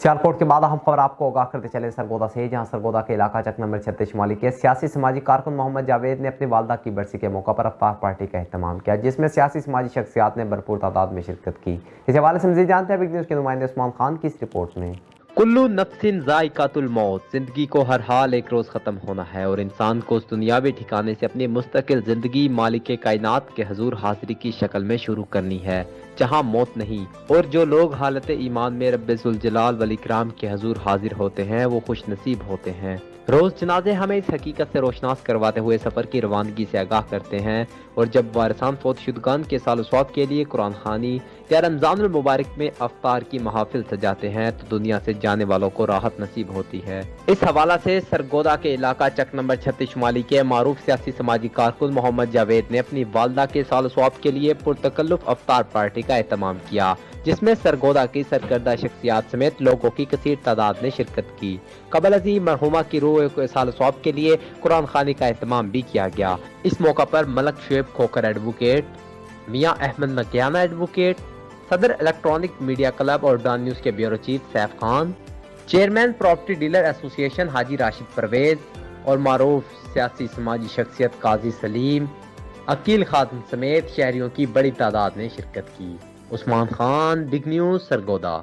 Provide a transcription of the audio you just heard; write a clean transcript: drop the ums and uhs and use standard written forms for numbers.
सियालकोट के बाद अहम खबर आपको आगाह करते चले सरगोदा से, जहां सरगोदा के इलाका चक नंबर 36 शुमाली के सियासी समाजी कारकुन मोहम्मद जावेद ने अपनी वालदा की बरसी के मौका पर अफ्तार पार्टी का एहतमाम किया, जिसमें सियासी समाजी शख्सियात ने भरपूर तादाद में शिरकत की। इस हवाले से मज़ीद जानते हैं बिग न्यूज़ के नुमाइंदे उस्मान खान की इस रिपोर्ट में। कुल्लू नफ्सिन ज़ाइकातुल मौत, जिंदगी को हर हाल एक रोज खत्म होना है और इंसान को उस दुनियावी ठिकाने से अपनी मुस्तकिल जिंदगी मालिक कायनात के हजूर हाजिरी की शक्ल में शुरू करनी है, जहां मौत नहीं। और जो लोग हालत ईमान में रब्बे जुल जलाल वल इकराम के हजूर हाजिर होते हैं वो खुश नसीब होते हैं। रोज जनाजे हमें इस हकीकत से रोशनास करवाते हुए सफर की रवानगी से आगाह करते हैं, और जब वारिसान फोत शुदगान के साल स्वाब के लिए कुरान खानी या रमजानुल मुबारक में अफ्तार की महाफिल सजाते हैं तो दुनिया से जाने वालों को राहत नसीब होती है। इस हवाला से सरगोदा के इलाका चक नंबर 36 शुमाली के मारूफ सियासी समाजी कारकुन मोहम्मद जावेद ने अपनी वालदा के साल स्वाब के लिए पुरतकल्लुफ अफ्तार पार्टी का एहतमाम किया, जिसमें सरगोदा की सरकर्दा शख्सियात समेत लोगों की कसीर तादाद ने शिरकत की। कबल अजी मरहुमा की रूह के साल स्वाब के लिए कुरान खानी का एहतमाम भी किया गया। इस मौका पर मलक शुएब खोकर एडवोकेट, मियां अहमद नकियाना एडवोकेट, सदर इलेक्ट्रॉनिक मीडिया क्लब और डॉन न्यूज के bureau chief Saif Khan, chairman property dealer association Haji Rashid Parvez और मारूफ सियासी समाजी शख्सियत काजी सलीम, अकील खान समेत शहरियों की बड़ी तादाद ने शिरकत की। Usman Khan, big news, Sargodha.